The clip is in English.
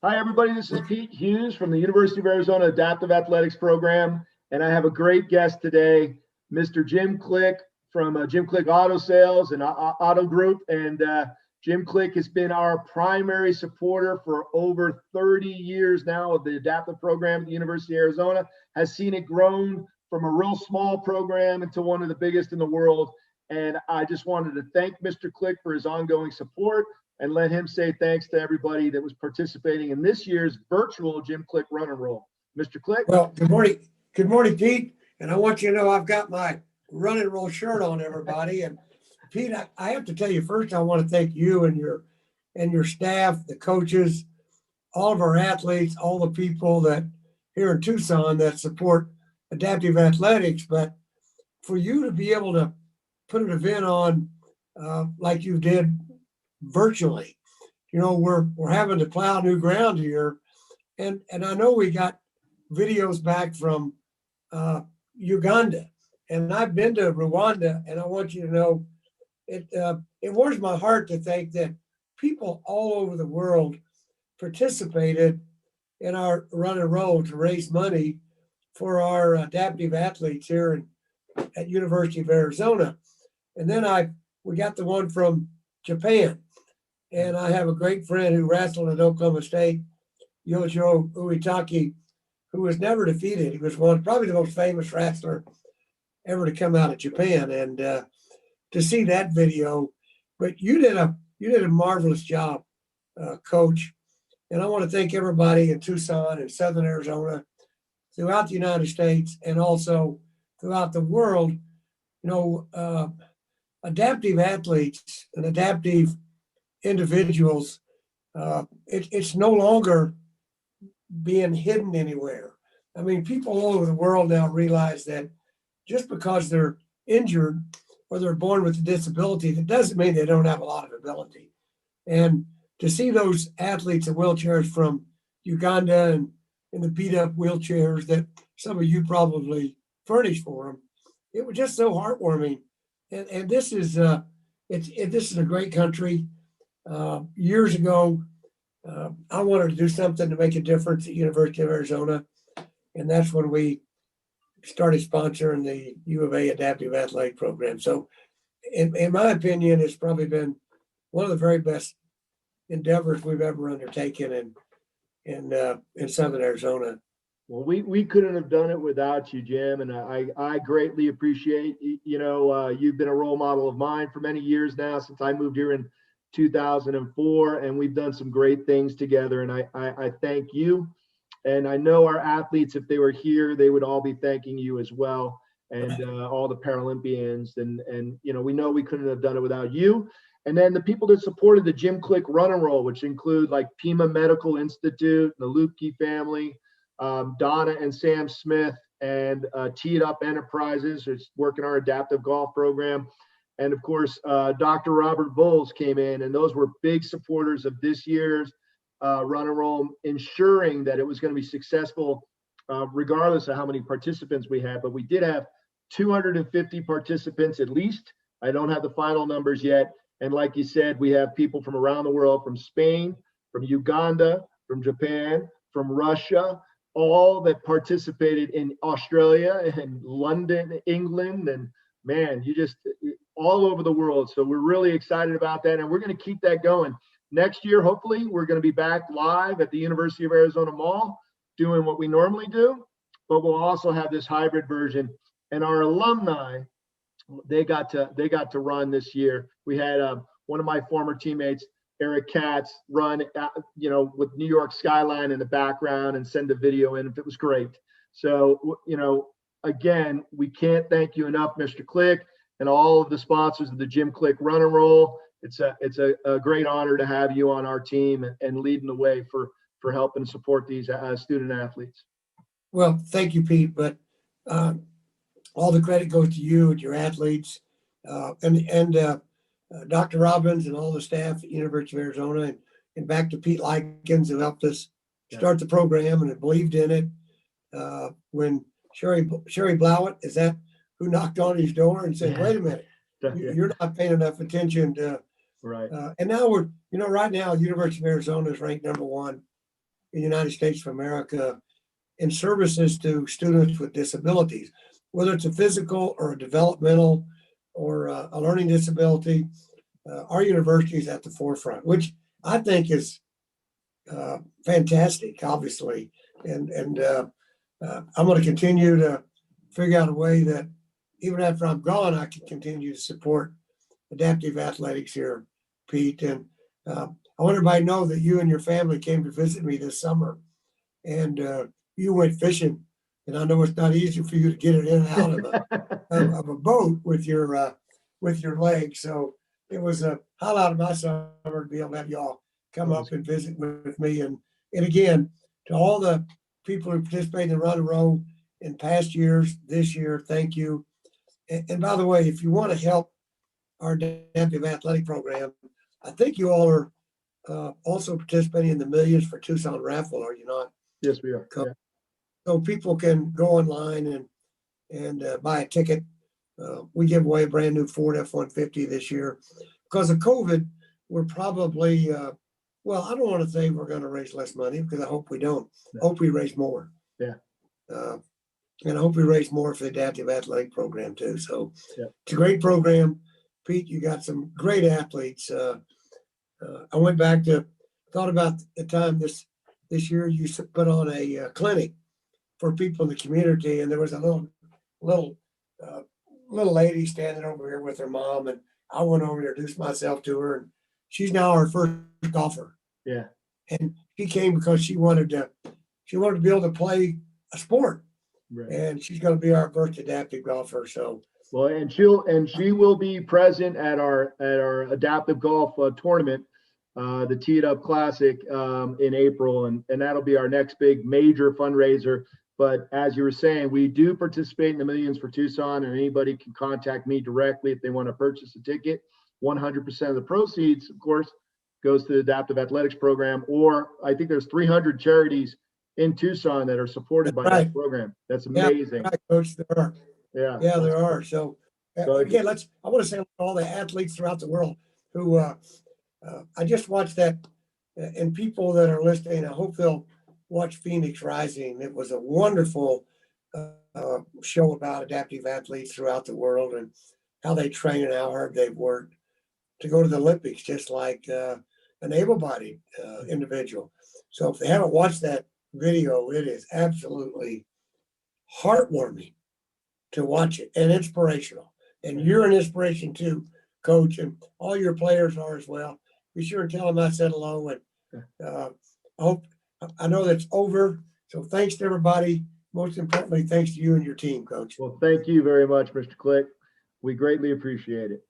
Hi, everybody. This is Pete Hughes from the University of Arizona Adaptive Athletics Program, and I have a great guest today, Mr. Jim Click from Jim Click Auto Sales and Auto Group. And Jim Click has been our primary supporter for over 30 years now of the adaptive program at the University of Arizona, has seen it grown from a real small program into one of the biggest in the world. And I just wanted to thank Mr. Click for his ongoing support and let him say thanks to everybody that was participating in this year's virtual Jim Click Run and Roll. Mr. Click. Well, good morning. Good morning, Pete. And I want you to know I've got my Run and Roll shirt on, everybody. And Pete, I have to tell you first, I want to thank you and your staff, the coaches, all of our athletes, all the people that here in Tucson that support adaptive athletics. But for you to be able to put an event on like you did virtually, you know, we're having to plow new ground here. And I know we got videos back from Uganda, and I've been to Rwanda, and I want you to know it warms my heart to think that people all over the world participated in our Run and Roll to raise money for our adaptive athletes here at University of Arizona. And then we got the one from Japan, and I have a great friend who wrestled at Oklahoma State, Yojo Uitaki, who was never defeated. He was probably the most famous wrestler ever to come out of Japan. And to see that video, but you did a marvelous job, Coach. And I want to thank everybody in Tucson and Southern Arizona, throughout the United States, and also throughout the world. You know, adaptive athletes and adaptive individuals, it's no longer being hidden anywhere. I mean, people all over the world now realize that just because they're injured or they're born with a disability, that doesn't mean they don't have a lot of ability. And to see those athletes in wheelchairs from Uganda and in the beat up wheelchairs that some of you probably furnished for them, it was just so heartwarming. And this is this is a great country. Years ago, I wanted to do something to make a difference at University of Arizona, and that's when we started sponsoring the U of A Adaptive Athletic Program. So, in my opinion, it's probably been one of the very best endeavors we've ever undertaken in Southern Arizona. Well, we couldn't have done it without you, Jim, and I greatly appreciate, you've been a role model of mine for many years now, since I moved here in 2004, and we've done some great things together, and I thank you. And I know our athletes, if they were here, they would all be thanking you as well, and all the Paralympians, and you know we couldn't have done it without you. And then the people that supported the Jim Click Run and Roll, which include like Pima Medical Institute, the Lupke family, Donna and Sam Smith, and Tee It Up Enterprises, who's working our adaptive golf program. And of course, Dr. Robert Bowles came in, and those were big supporters of this year's Run and Roll, ensuring that it was going to be successful, regardless of how many participants we had. But we did have 250 participants at least. I don't have the final numbers yet. And like you said, we have people from around the world, from Spain, from Uganda, from Japan, from Russia, all that participated in Australia and London, England, and man, you just all over the world. So we're really excited about that, and we're going to keep that going. Next year, hopefully, we're going to be back live at the University of Arizona Mall doing what we normally do, but we'll also have this hybrid version. And our alumni, they got to run this year. We had one of my former teammates, Eric Katz, run, with New York skyline in the background and send a video in. It was great. So, again, we can't thank you enough, Mr. Click, and all of the sponsors of the Jim Click Run and Roll. It's a great honor to have you on our team and leading the way for helping support these student athletes. Well, thank you, Pete. But all the credit goes to you and your athletes, and Dr. Robbins and all the staff at University of Arizona, and back to Pete Likens, who helped us start the program and believed in it. When Sherry Blowett, is that who knocked on his door and said, "Wait a minute, you're not paying enough attention to." Right. And now right now, University of Arizona is ranked #1 in the United States of America in services to students with disabilities, whether it's a physical or a developmental or a learning disability. Our university is at the forefront, which I think is fantastic, obviously. And I'm going to continue to figure out a way that even after I'm gone, I can continue to support adaptive athletics here, Pete. And I want everybody to know that you and your family came to visit me this summer, and you went fishing. And I know it's not easy for you to get it in and out of a boat with your legs. So it was a highlight of my summer to be able to have y'all come up and visit with me. And again, to all the people who participated in Run and Roll in past years, this year, thank you. And by the way, if you want to help our adaptive athletic program, I think you all are also participating in the Millions for Tucson raffle, are you not? Yes, we are. Yeah. So people can go online and buy a ticket. We give away a brand new Ford F-150 this year. Because of COVID, we're probably, well, I don't want to say we're going to raise less money, because I hope we don't. Yeah. I hope we raise more. Yeah. And I hope we raise more for the adaptive athletic program too. So yeah. It's a great program. Pete, you got some great athletes. I went back to, thought about the time this year you put on a clinic for people in the community, and there was a little lady standing over here with her mom, and I went over and introduced myself to her, and she's now our first golfer. Yeah. And she came because she wanted to be able to play a sport. Right. And she's going to be our first adaptive golfer. So well, and she will be present at our adaptive golf tournament, the Tee It Up Classic, in April, and that'll be our next big major fundraiser. But as you were saying, we do participate in the Millions for Tucson, and anybody can contact me directly if they want to purchase a ticket. 100% of the proceeds, of course, goes to the Adaptive Athletics Program, or I think there's 300 charities in Tucson that are supported by that program. That's amazing. Yeah, right, Coach, there are. Yeah, there are. So again, I want to say all the athletes throughout the world who I just watched that, and people that are listening, I hope they'll watch Phoenix Rising. It was a wonderful show about adaptive athletes throughout the world and how they train and how hard they've worked to go to the Olympics, just like an able-bodied individual. So if they haven't watched that video, it is absolutely heartwarming to watch it, and inspirational. And you're an inspiration too, Coach, and all your players are as well. Be sure and tell them I said hello, and I know that's over. So thanks to everybody. Most importantly, thanks to you and your team, Coach. Well, thank you very much, Mr. Click. We greatly appreciate it.